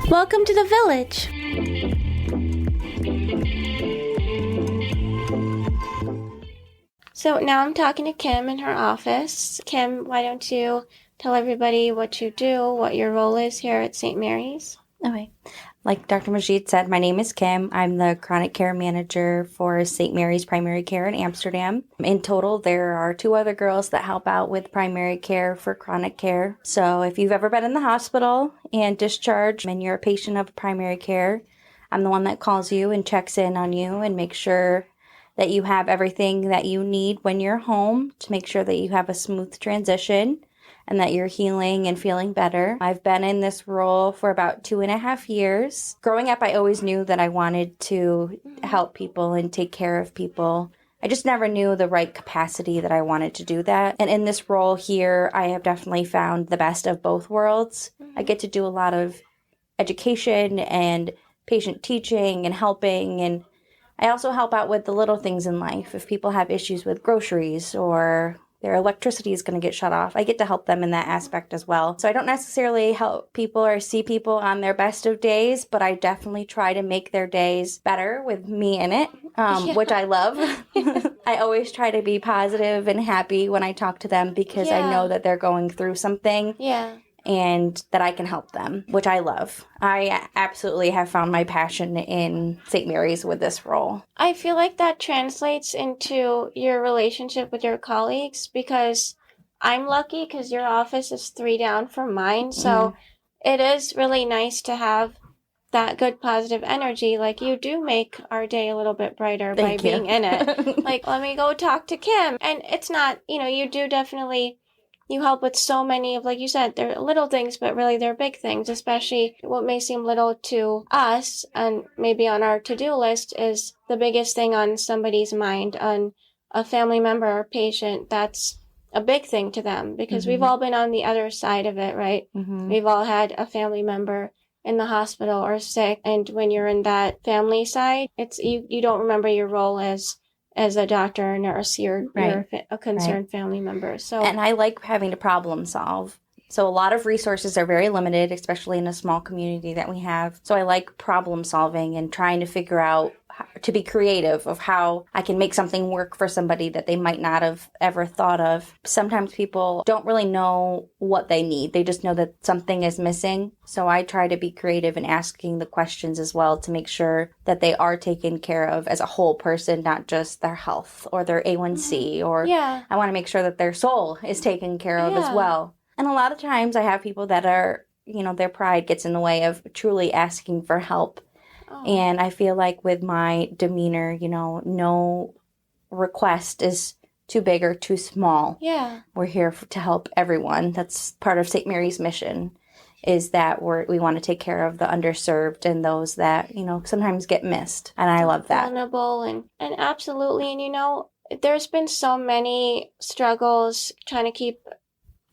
Welcome to the village. So now I'm talking to Kim in her office. Kim, why don't you tell everybody what you do, what your role is here at St. Mary's? Okay. Like Dr. Majid said, my name is Kim. I'm the chronic care manager for St. Mary's Primary Care in Amsterdam. In total, there are 2 other girls that help out with primary care for chronic care. So if you've ever been in the hospital and discharged and you're a patient of primary care, I'm the one that calls you and checks in on you and makes sure that you have everything that you need when you're home to make sure that you have a smooth transition and that you're healing and feeling better. I've been in this role for about 2.5 years. Growing up, I always knew that I wanted to help people and take care of people. I just never knew the right capacity that I wanted to do that. And in this role here, I have definitely found the best of both worlds. I get to do a lot of education and patient teaching and helping, and I also help out with the little things in life. If people have issues with groceries or their electricity is going to get shut off, I get to help them in that aspect as well. So I don't necessarily help people or see people on their best of days, but I definitely try to make their days better with me in it, which I love. I always try to be positive and happy when I talk to them because I know that they're going through something. Yeah. And that I can help them, which I love. I absolutely have found my passion in St. Mary's with this role. I feel like that translates into your relationship with your colleagues because I'm lucky because your office is 3 down from mine. So it is really nice to have that good positive energy. Like, you do make our day a little bit brighter by being in it. Like, let me go talk to Kim. And it's not, you do definitely... You help with so many of, like you said, they're little things, but really they're big things, especially what may seem little to us and maybe on our to-do list is the biggest thing on somebody's mind, on a family member or patient. That's a big thing to them because we've all been on the other side of it, right? We've all had a family member in the hospital or sick. And when you're in that family side, it's you don't remember your role as a doctor or nurse, you're a concerned family member. And I like having to problem solve. So a lot of resources are very limited, especially in a small community that we have. So I like problem solving and trying to figure out to be creative of how I can make something work for somebody that they might not have ever thought of. Sometimes people don't really know what they need. They just know that something is missing. So I try to be creative in asking the questions as well to make sure that they are taken care of as a whole person, not just their health or their A1C. Or I want to make sure that their soul is taken care of as well. And a lot of times I have people that are, their pride gets in the way of truly asking for help. And I feel like with my demeanor, no request is too big or too small. Yeah. We're here to help everyone. That's part of St. Mary's mission, is that we want to take care of the underserved and those that, sometimes get missed. And I love that. Vulnerable and absolutely. And, there's been so many struggles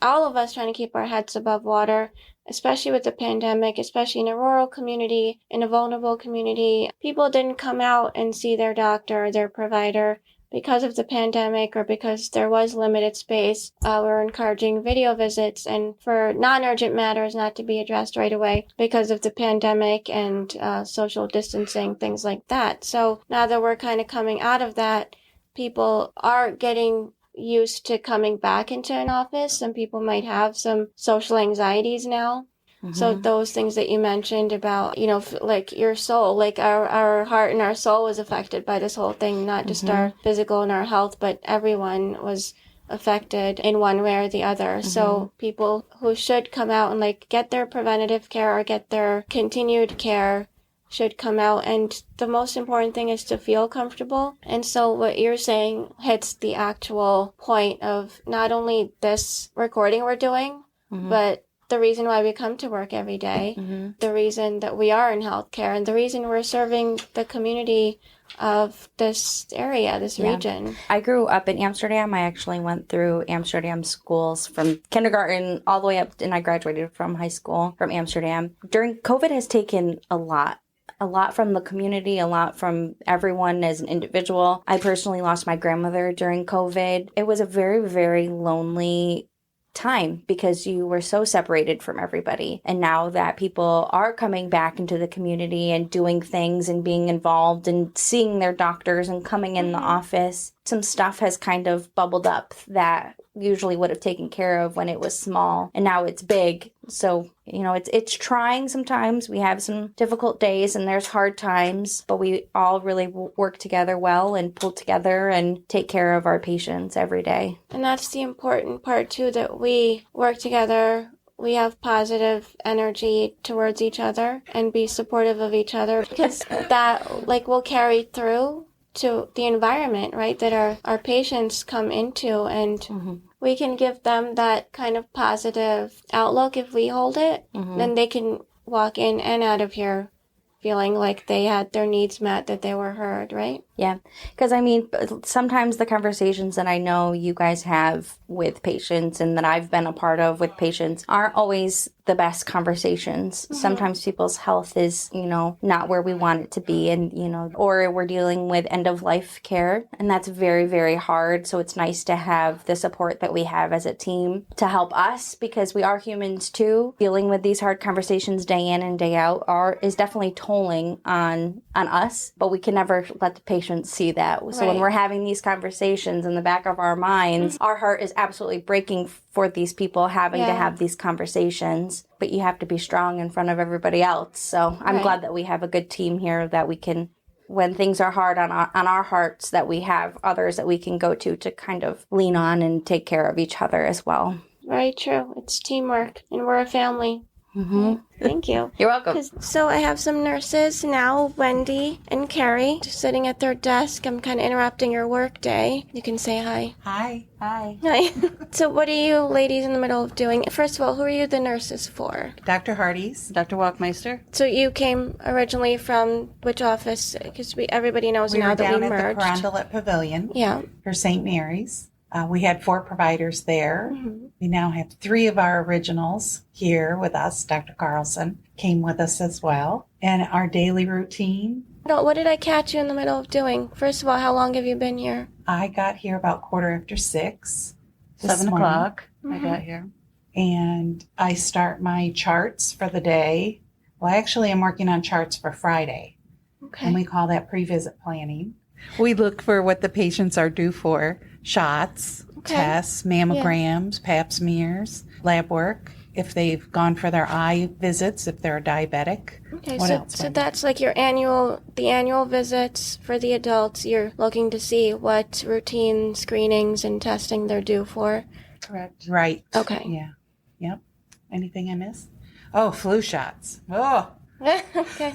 all of us trying to keep our heads above water, especially with the pandemic, especially in a rural community, in a vulnerable community. People didn't come out and see their doctor or their provider because of the pandemic or because there was limited space. We're encouraging video visits and for non-urgent matters not to be addressed right away because of the pandemic and social distancing, things like that. So now that we're kind of coming out of that, people are getting used to coming back into an office. Some people might have some social anxieties now. So those things that you mentioned about, like your soul, like our heart and our soul was affected by this whole thing, not just our physical and our health, but everyone was affected in one way or the other. So people who should come out and get their preventative care or get their continued care should come out. And the most important thing is to feel comfortable. And so what you're saying hits the actual point of not only this recording we're doing, but the reason why we come to work every day, the reason that we are in healthcare, and the reason we're serving the community of this area, this region. I grew up in Amsterdam. I actually went through Amsterdam schools from kindergarten all the way up, and I graduated from high school from Amsterdam. During COVID has taken a lot from the community, a lot from everyone as an individual. I personally lost my grandmother during COVID. It was a very, very lonely time because you were so separated from everybody. And now that people are coming back into the community and doing things and being involved and seeing their doctors and coming in the office, some stuff has kind of bubbled up that usually would have taken care of when it was small, and now it's big. So, it's trying sometimes. We have some difficult days and there's hard times, but we all really work together well and pull together and take care of our patients every day. And that's the important part too, that we work together. We have positive energy towards each other and be supportive of each other, because that will carry through to the environment, right, that our patients come into, and we can give them that kind of positive outlook. If we hold it, then they can walk in and out of here feeling like they had their needs met, that they were heard, right? Yeah, because sometimes the conversations that I know you guys have with patients and that I've been a part of with patients aren't always the best conversations. Sometimes people's health is, not where we want it to be, and, or we're dealing with end of life care, and that's very, very hard. So it's nice to have the support that we have as a team to help us, because we are humans too. Dealing with these hard conversations day in and day out is definitely tolling on us, but we can never let the patient see that. So when we're having these conversations in the back of our minds, our heart is absolutely breaking for these people having to have these conversations, but you have to be strong in front of everybody else. So I'm glad that we have a good team here, that we can, when things are hard on our hearts, that we have others that we can go to kind of lean on and take care of each other as well. Very true. It's teamwork, and we're a family. Thank you. You're welcome. So I have some nurses now, Wendy and Kerrie, just sitting at their desk. I'm kind of interrupting your work day. You can say hi. Hi. Hi. So what are you ladies in the middle of doing? First of all, who are you the nurses for? Dr. Hardy's. Dr. Walkmeister. So you came originally from which office? Because everybody knows now that we merged. We were down at the Carondelet Pavilion for St. Mary's. We had 4 providers there. We now have 3 of our originals here with us. Dr. Carlson came with us as well. And our daily routine. What did I catch you in the middle of doing? First of all, how long have you been here? I got here about 6:15. 7 o'clock I got here. And I start my charts for the day. Well, actually, I'm working on charts for Friday. Okay. And we call that pre-visit planning. We look for what the patients are due for. Shots, tests, mammograms, pap smears, lab work, if they've gone for their eye visits, if they're a diabetic. Okay, so that's like the annual visits for the adults. You're looking to see what routine screenings and testing they're due for. Correct. Right. Okay. Yeah. Yep. Anything I missed? Oh, flu shots. Oh. Okay.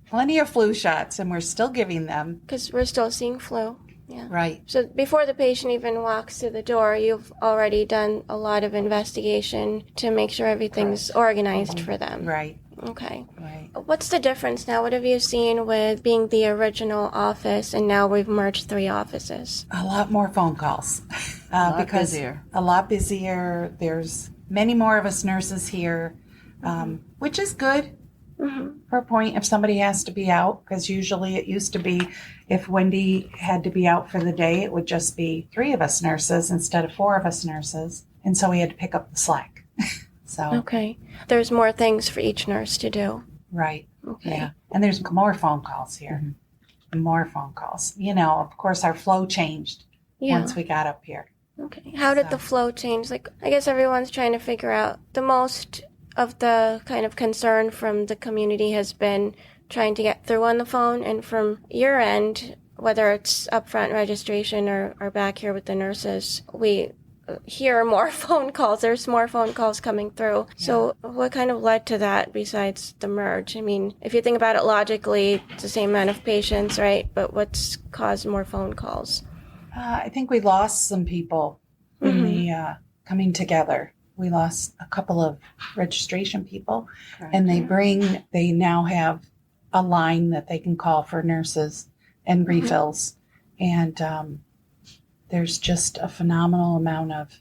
Plenty of flu shots, and we're still giving them. Because we're still seeing flu. Yeah. Right. So before the patient even walks through the door, you've already done a lot of investigation to make sure everything's organized for them. Right. Okay. Right. What's the difference now? What have you seen with being the original office and now we've merged 3 offices? A lot more phone calls. Busier. A lot busier. There's many more of us nurses here, which is good. For a point, if somebody has to be out, because usually it used to be if Wendy had to be out for the day, it would just be 3 of us nurses instead of 4 of us nurses. And so we had to pick up the slack. Okay. There's more things for each nurse to do. Right. Okay. Yeah. And there's more phone calls here. More phone calls. Of course, our flow changed once we got up here. Okay. How did the flow change? I guess everyone's trying to figure out the most of the kind of concern from the community has been trying to get through on the phone, and from your end, whether it's upfront registration or back here with the nurses, we hear more phone calls. There's more phone calls coming through. Yeah. So what kind of led to that besides the merge? I mean, if you think about it logically, it's the same amount of patients, right? But what's caused more phone calls? I think we lost some people in the coming together. We lost a couple of registration people, and they now have a line that they can call for nurses and refills. And there's just a phenomenal amount of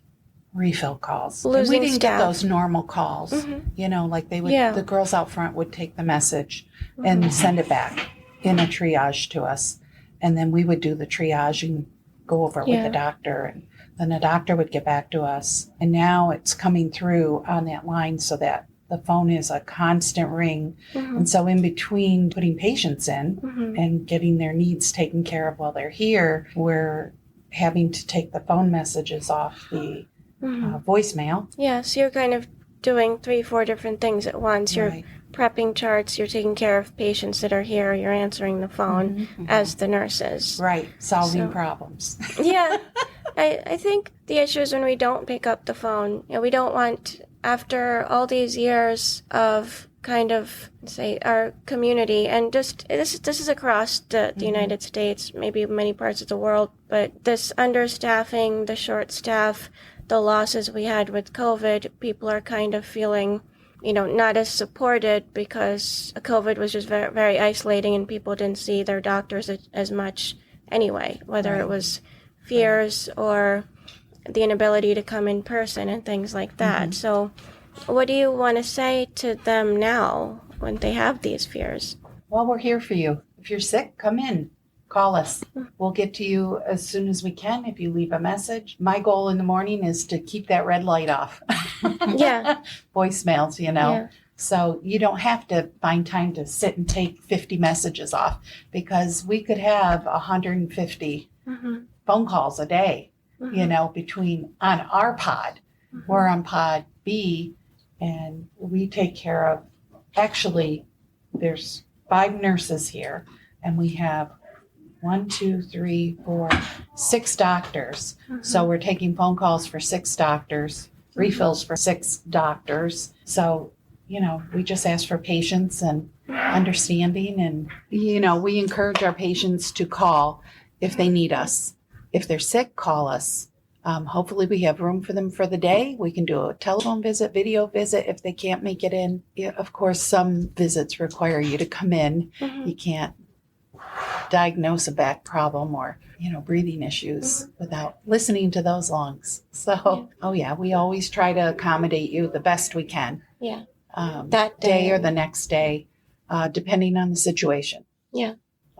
refill calls. And we didn't get those normal calls, like they would, the girls out front would take the message and send it back in a triage to us. And then we would do the triage and go over it with the doctor and then a doctor would get back to us. And now it's coming through on that line so that the phone is a constant ring. And so in between putting patients in and getting their needs taken care of while they're here, we're having to take the phone messages off the voicemail. Yeah, so you're kind of doing 3-4 different things at once. You're Right. prepping charts, you're taking care of patients that are here, you're answering the phone as the nurses. Right, solving So- problems. Yeah, I think the issue is when we don't pick up the phone. We don't want, after all these years of kind of, say, our community, and just, this is across the United States, maybe many parts of the world, but this understaffing, the short staff, the losses we had with COVID, people are kind of feeling, not as supported because COVID was just very, very isolating and people didn't see their doctors as much anyway, whether it was fears or the inability to come in person and things like that. So what do you want to say to them now when they have these fears? Well, we're here for you. If you're sick, come in. Call us. We'll get to you as soon as we can if you leave a message. My goal in the morning is to keep that red light off. Yeah. Voicemails, Yeah. So you don't have to find time to sit and take 50 messages off because we could have 150 phone calls a day, between on our pod. We're on pod B and we take care of, actually, there's 5 nurses here and we have 6 doctors. So we're taking phone calls for 6 doctors, refills for 6 doctors. So, we just ask for patience and understanding. And, we encourage our patients to call if they need us. If they're sick, call us. Hopefully we have room for them for the day. We can do a telephone visit, video visit if they can't make it in. Yeah, of course, some visits require you to come in. You can't diagnose a back problem or, breathing issues without listening to those lungs. So, we always try to accommodate you the best we can. Yeah. That day or the next day, depending on the situation. Yeah.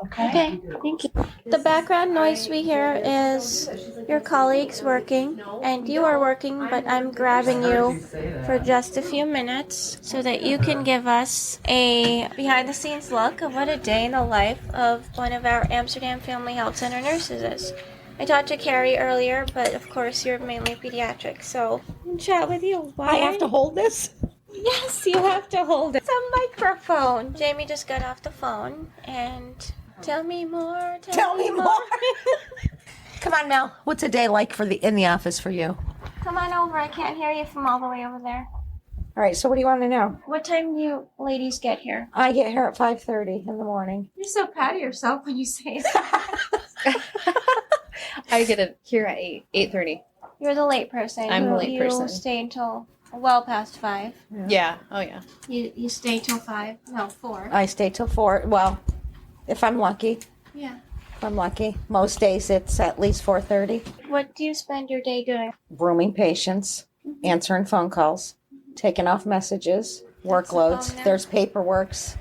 Okay. Thank you. The background noise we hear is your colleagues working, and you are working, but I'm grabbing you for just a few minutes so that you can give us a behind-the-scenes look of what a day in the life of one of our Amsterdam Family Health Center nurses is. I talked to Kerrie earlier, but of course you're mainly pediatric, so I'll chat with you. I have to hold this? Yes, you have to hold it. It's a microphone. Jaimie just got off the phone and... Tell me more. Tell me more. Come on, Mel. What's a day like in the office for you? Come on over. I can't hear you from all the way over there. All right. So what do you want to know? What time do you ladies get here? I get here at 5:30 in the morning. You're so proud of yourself when you say that. I get here at 8:30. You're the late person. I'm the late person. You stay until well past 5. Yeah. Oh, yeah. You stay till 5. No, 4. I stay till 4. Well, if I'm lucky. Yeah. If I'm lucky. Most days it's at least 4:30. What do you spend your day doing? Rooming patients, answering phone calls, taking off messages, workloads. phone now. There's paperworks.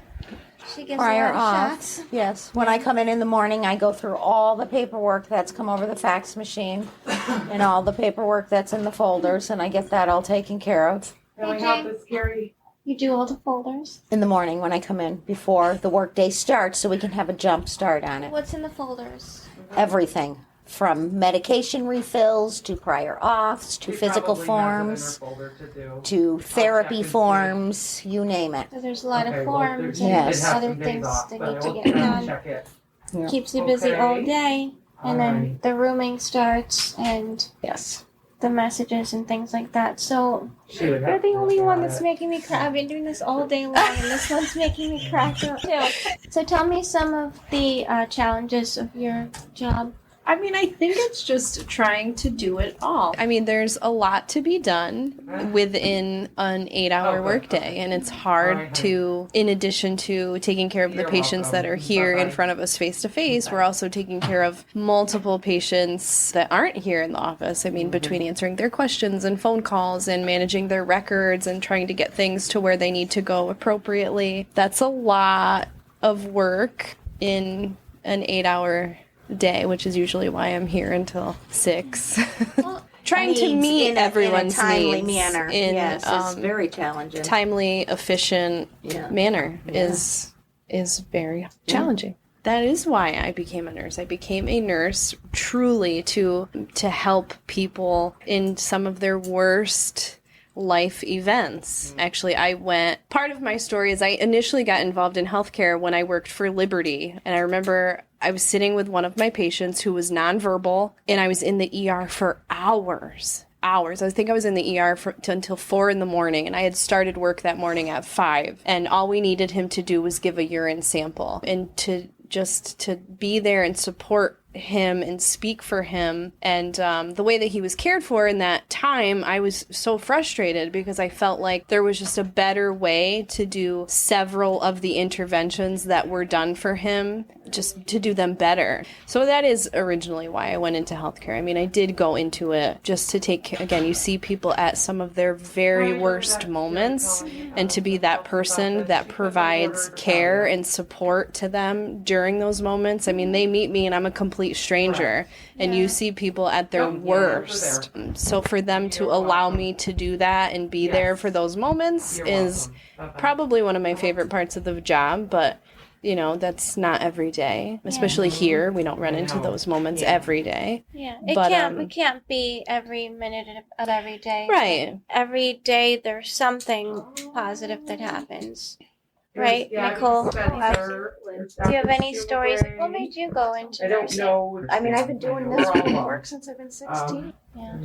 She gives Prior a lot of off. shots. Yes. When I come in the morning, I go through all the paperwork that's come over the fax machine and all the paperwork that's in the folders, and I get that all taken care of. Hey, Jane, you do all the folders? In the morning when I come in before the workday starts so we can have a jump start on it. What's in the folders? Everything from medication refills to prior auths to physical forms to therapy forms, you name it. So there's a lot of forms Yes. and other things that need to get done. Yeah. Keeps you busy all day. And then the rooming starts and Yes. the messages and things like that. So you're the only one that's making me cry. I've been doing this all day long, and this one's making me cry too. So tell me some of the challenges of your job. I mean, I think it's just trying to do it all. I mean, there's a lot to be done within an 8-hour workday, and it's hard to, in addition to taking care of the patients that are here in front of us face to face, we're also taking care of multiple patients that aren't here in the office. I mean, between answering their questions and phone calls and managing their records and trying to get things to where they need to go appropriately, that's a lot of work in an 8-hour day, which is usually why I'm here until 6. Well, trying to meet everyone's in a timely needs manner. in Yes, it's very challenging. timely, efficient manner is very challenging. That is why I became a nurse. I became a nurse truly to help people in some of their worst life events. Actually, part of my story is I initially got involved in healthcare when I worked for Liberty. And I remember I was sitting with one of my patients who was nonverbal, and I was in the ER for hours. I think I was in the ER until 4 in the morning, and I had started work that morning at 5. And all we needed him to do was give a urine sample, and to be there and support him and speak for him. And the way that he was cared for in that time, I was so frustrated because I felt like there was just a better way to do several of the interventions that were done for him, just to do them better. So that is originally why I went into healthcare. I mean, I did go into it just to take, again, you see people at some of their very worst moments, and to be that person that provides care and support to them during those moments. I mean, they meet me and I'm a complete stranger, and you see people at their worst. So for them to allow me to do that and be there for those moments is probably one of my favorite parts of the job. But that's not every day, especially here. We don't run into those moments every day. Yeah, But, it can't be every minute of every day. Right. Every day there's something positive that happens. Right, Nicole? Do you have any stories? What made you go into nursing? I mean, I've been doing this work since I've been 16. Yeah.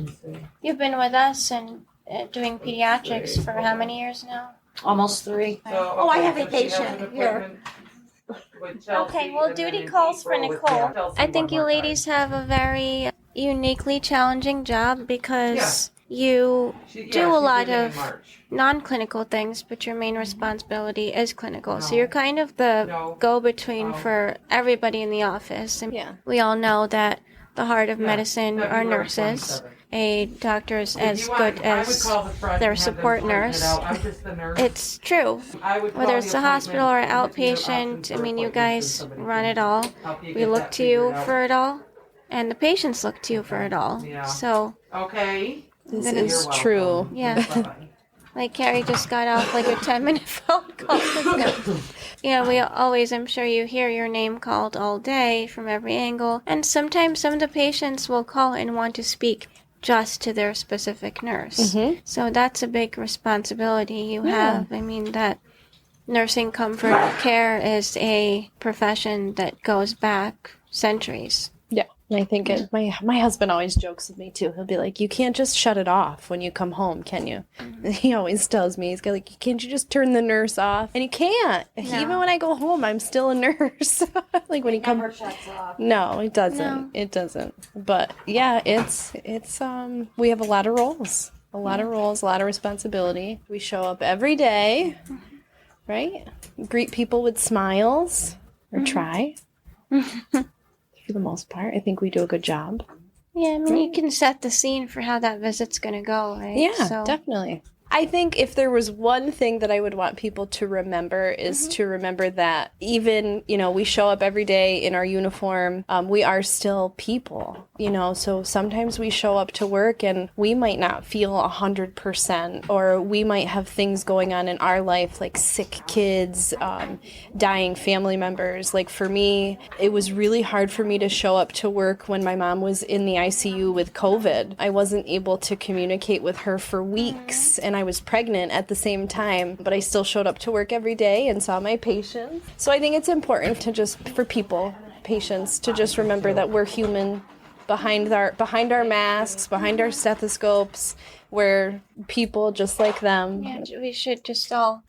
You've been with us and doing pediatrics for how many years now? Almost 3. Oh, I have a patient here. Okay, well, duty calls for Nicole. I think you ladies have a very uniquely challenging job because you do a lot of non-clinical things, but your main responsibility is clinical. So you're kind of the go-between for everybody in the office. And we all know that the heart of medicine are nurses. A doctor is as good as their support nurse. It's true. Whether it's a hospital or an outpatient, I mean, you guys run it all. We look to you for it all, and the patients look to you for it all. So, this is true. Yeah. Like Carrie just got off like a 10-minute phone call. We always, I'm sure you hear your name called all day from every angle. And sometimes some of the patients will call and want to speak just to their specific nurse. Mm-hmm. So that's a big responsibility you have. I mean, that nursing comfort care is a profession that goes back centuries. Yeah. I think my husband always jokes with me too. He'll be like, "You can't just shut it off when you come home, can you?" Mm-hmm. He always tells me, he's like, "Can't you just turn the nurse off?" And he can't. No. Even when I go home, I'm still a nurse. Like when he comes, shuts off. No, it doesn't. No. It doesn't. But yeah, it's we have a lot of roles, a lot of responsibility. We show up every day, right? Greet people with smiles, or try. For the most part, I think we do a good job. Yeah, I mean, you can set the scene for how that visit's going to go, right? Yeah, definitely. I think if there was one thing that I would want people to remember is to remember that even, we show up every day in our uniform. We are still people, so sometimes we show up to work and we might not feel 100%, or we might have things going on in our life, like sick kids, dying family members. Like for me, it was really hard for me to show up to work when my mom was in the ICU with COVID. I wasn't able to communicate with her for weeks, and I was pregnant at the same time, but I still showed up to work every day and saw my patients. So I think it's important to patients, to just remember that we're human behind our masks, behind our stethoscopes. We're people just like them. Yeah, we should just all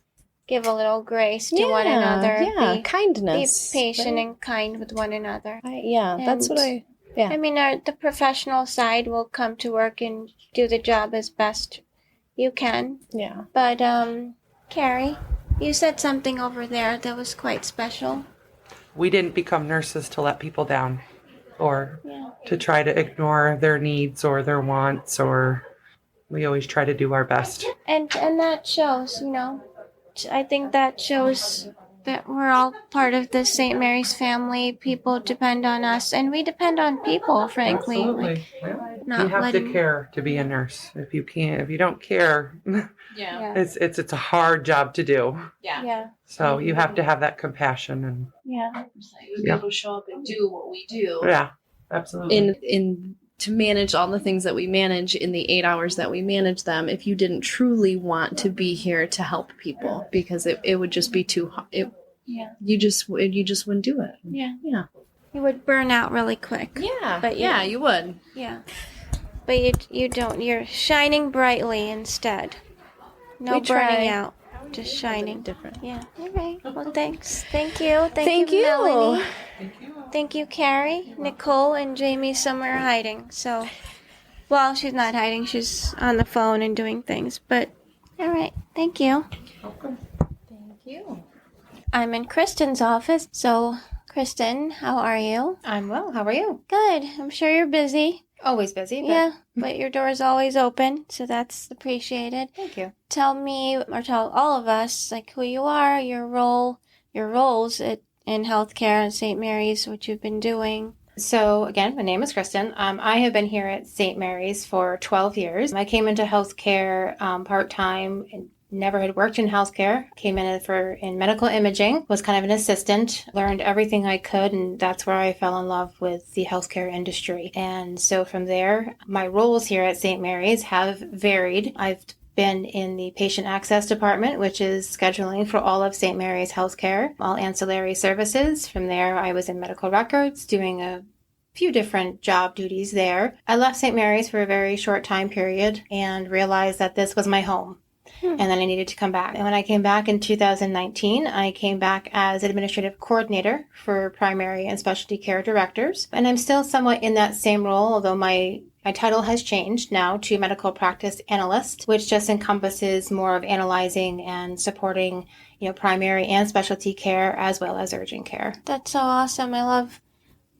give a little grace to one another. Yeah, kindness. Be patient and kind with one another. That's what I mean, the professional side will come to work and do the job as best you can. Yeah. But, Carrie, you said something over there that was quite special. We didn't become nurses to let people down, or to try to ignore their needs or their wants, or we always try to do our best. And that shows, I think that shows that we're all part of the St. Mary's family. People depend on us, and we depend on people, frankly. Absolutely. Not You have letting- to care to be a nurse. If you don't care, Yeah. it's a hard job to do. Yeah. So you have to have that compassion and Yeah. Be able to show up and do what we do. yeah, absolutely. In to manage all the things that we manage in the 8 hours that we manage them, if you didn't truly want to be here to help people, because it would just be too hard. You just wouldn't do it. Yeah. Yeah. You would burn out really quick. Yeah. But yeah, you would. Yeah. But you don't. You're shining brightly instead. No We try. burning out. Just shining. Different. Yeah. All right. Well, thanks. Thank you. Thank you. Melanie. Thank you, Carrie. Nicole and Jaimie somewhere hiding. So, well, she's not hiding. She's on the phone and doing things. But, all right. Thank you. Thank you. I'm in Kristin's office. So, Kristin, how are you? I'm well. How are you? Good. I'm sure you're busy. Always busy. But Yeah, but your door is always open, so that's appreciated. Thank you. Tell me, or tell all of us, like who you are, your roles in healthcare at St. Mary's, what you've been doing. So again, my name is Kristin. I have been here at St. Mary's for 12 years. I came into healthcare part-time and never had worked in healthcare. Came in medical imaging, was kind of an assistant, learned everything I could, and that's where I fell in love with the healthcare industry. And so from there, my roles here at St. Mary's have varied. I've been in the patient access department, which is scheduling for all of St. Mary's healthcare, all ancillary services. From there, I was in medical records, doing a few different job duties there. I left St. Mary's for a very short time period and realized that this was my home. And then I needed to come back. And when I came back in 2019, I came back as administrative coordinator for primary and specialty care directors. And I'm still somewhat in that same role, although my title has changed now to medical practice analyst, which just encompasses more of analyzing and supporting, primary and specialty care as well as urgent care. That's so awesome. I love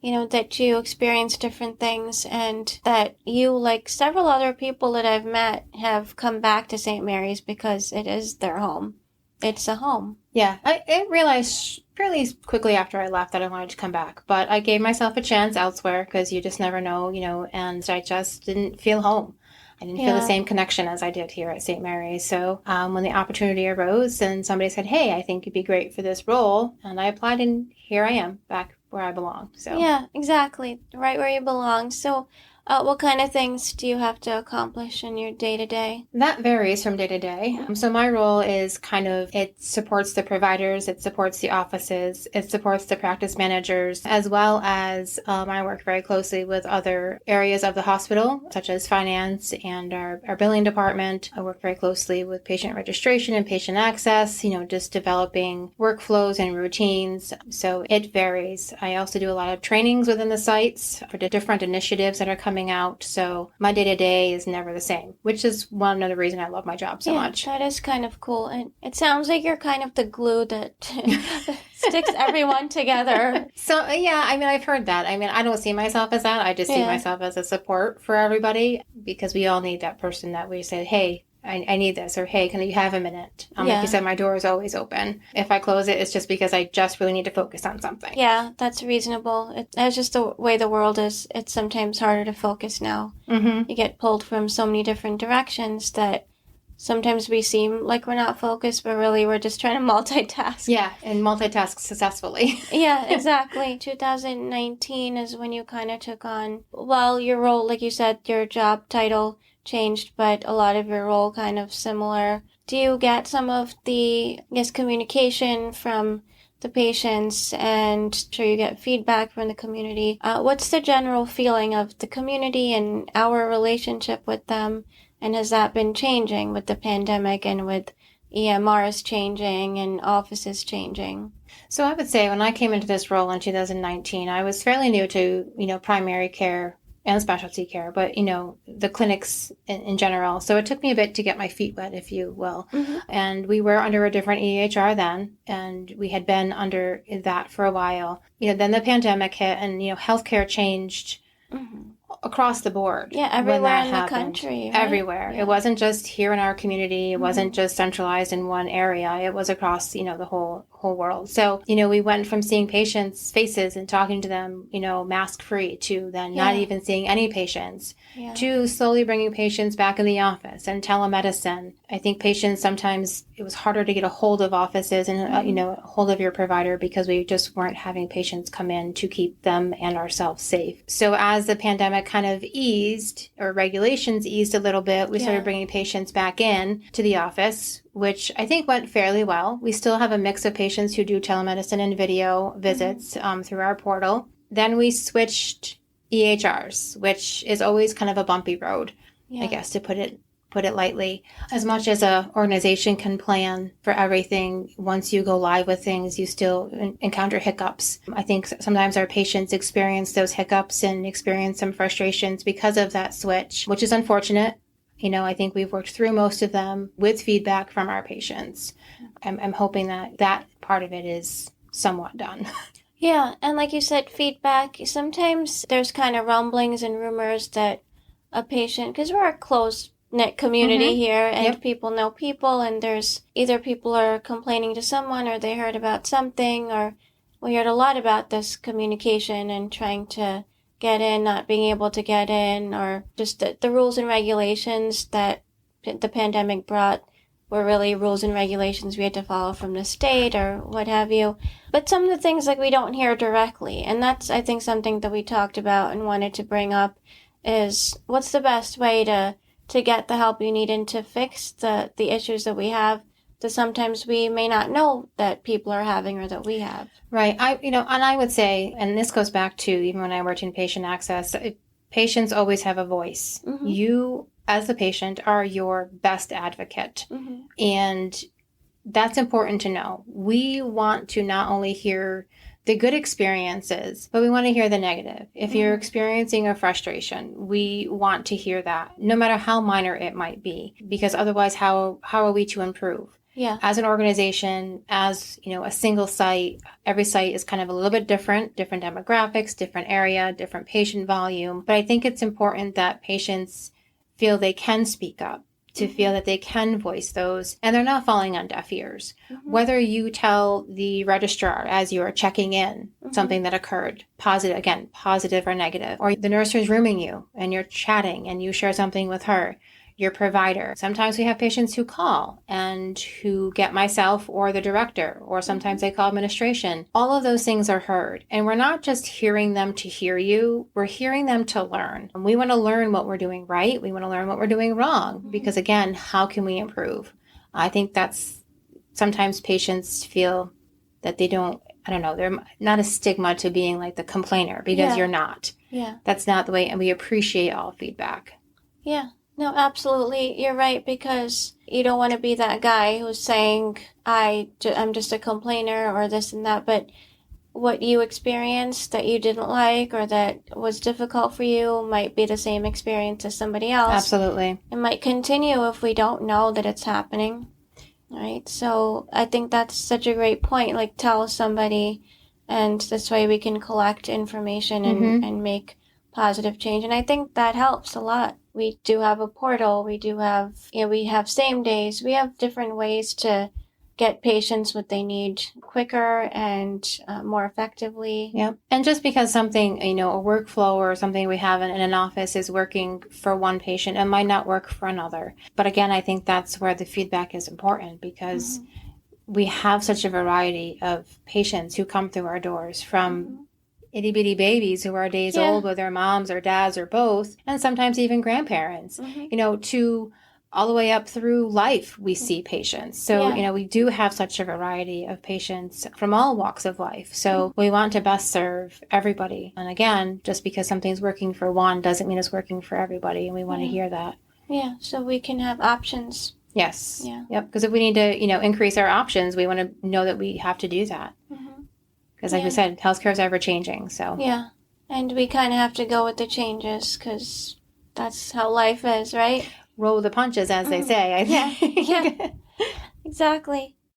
that you experience different things and that you, like several other people that I've met, have come back to St. Mary's because it is their home. It's a home. Yeah, I realized fairly quickly after I left that I wanted to come back, but I gave myself a chance elsewhere because you just never know, and I just didn't feel home. I didn't feel the same connection as I did here at St. Mary's. So when the opportunity arose and somebody said, hey, I think you'd be great for this role, and I applied, and here I am back where I belong. So yeah, exactly. Right where you belong. So what kind of things do you have to accomplish in your day-to-day? That varies from day to day. So my role is it supports the providers, it supports the offices, it supports the practice managers, as well as I work very closely with other areas of the hospital, such as finance and our billing department. I work very closely with patient registration and patient access, just developing workflows and routines. So it varies. I also do a lot of trainings within the sites for the different initiatives that are coming out. So my day-to-day is never the same, which is one of the reasons I love my job so much. That is kind of cool. And it sounds like you're kind of the glue that sticks everyone together. So yeah, I've heard that. I don't see myself as that. I just see myself as a support for everybody, because we all need that person that we say, hey, I need this, or hey, can you have a minute? Like you said, my door is always open. If I close it, it's just because I just really need to focus on something. Yeah, that's reasonable. It's just the way the world is. It's sometimes harder to focus now. Mm-hmm. You get pulled from so many different directions that sometimes we seem like we're not focused, but really we're just trying to multitask. Yeah, and multitask successfully. Yeah, exactly. 2019 is when you kind of took on, your role, like you said, your job title changed, but a lot of your role kind of similar. Do you get some of the, communication from the patients, and sure you get feedback from the community? What's the general feeling of the community and our relationship with them? And has that been changing with the pandemic and with EMRs changing and offices changing? So I would say when I came into this role in 2019, I was fairly new to, primary care and specialty care, but, the clinics in general. So it took me a bit to get my feet wet, if you will. Mm-hmm. And we were under a different EHR then, and we had been under that for a while. Then the pandemic hit, and, healthcare changed across the board. Yeah, everywhere in the country. Right? Everywhere. Yeah. It wasn't just here in our community. It wasn't just centralized in one area. It was across, the whole whole world. So, we went from seeing patients' faces and talking to them, mask free, to then not even seeing any patients, to slowly bringing patients back in the office and telemedicine. I think patients, sometimes it was harder to get a hold of offices and, a hold of your provider, because we just weren't having patients come in to keep them and ourselves safe. So as the pandemic kind of eased, or regulations eased a little bit, we started bringing patients back in to the office, which I think went fairly well. We still have a mix of patients who do telemedicine and video visits through our portal. Then we switched EHRs, which is always kind of a bumpy road, I guess, to put it lightly. As much as an organization can plan for everything, once you go live with things, you still encounter hiccups. I think sometimes our patients experience those hiccups and experience some frustrations because of that switch, which is unfortunate. I think we've worked through most of them with feedback from our patients. I'm hoping that part of it is somewhat done. Yeah, and like you said, feedback. Sometimes there's kind of rumblings and rumors that a patient, because we're a close-knit community here, and people know people, and there's either people are complaining to someone, or they heard about something, or we heard a lot about this communication and trying to get in, not being able to get in, or just the rules and regulations that the pandemic brought were really rules and regulations we had to follow from the state or what have you. But some of the things we don't hear directly, and that's, I think, something that we talked about and wanted to bring up, is what's the best way to get the help you need and to fix the issues that we have that sometimes we may not know that people are having or that we have. Right. And I would say, and this goes back to even when I worked in patient access, patients always have a voice. You, as the patient, are your best advocate. And that's important to know. We want to not only hear the good experiences, but we want to hear the negative. If you're experiencing a frustration, we want to hear that, no matter how minor it might be, because otherwise, how are we to improve? Yeah. As an organization, as a single site, every site is kind of a little bit different demographics, different area, different patient volume. But I think it's important that patients feel they can speak up, to feel that they can voice those, and they're not falling on deaf ears. Whether you tell the registrar as you are checking in something that occurred, positive or negative, or the nurse is rooming you and you're chatting and you share something with her, your provider. Sometimes we have patients who call and who get myself or the director, or sometimes they call administration. All of those things are heard. And we're not just hearing them to hear you, we're hearing them to learn. And we want to learn what we're doing right. We want to learn what we're doing wrong. Because again, how can we improve? I think that's sometimes patients feel that they don't, they're not a stigma to being like the complainer, because you're not. Yeah. That's not the way, and we appreciate all feedback. Yeah. No, absolutely. You're right, because you don't want to be that guy who's saying, I'm just a complainer or this and that, but what you experienced that you didn't like or that was difficult for you might be the same experience as somebody else. Absolutely. It might continue if we don't know that it's happening, right? So I think that's such a great point, tell somebody, and this way we can collect information and make positive change. And I think that helps a lot. We do have a portal. We do have, we have same days. We have different ways to get patients what they need quicker and more effectively. Yeah. And just because something, a workflow or something we have in an office is working for one patient, it might not work for another. But again, I think that's where the feedback is important, because we have such a variety of patients who come through our doors, from itty bitty babies who are days old with their moms or dads or both, and sometimes even grandparents, to all the way up through life, we see patients. So, we do have such a variety of patients from all walks of life. So we want to best serve everybody. And again, just because something's working for one doesn't mean it's working for everybody. And we want to hear that. Yeah. So we can have options. Yes. Yeah. Yep. Because if we need to, increase our options, we want to know that we have to do that. Because like we said, healthcare is ever changing. So yeah, and we kind of have to go with the changes, because that's how life is, right? Roll with the punches, as they say. I think. Yeah. Exactly.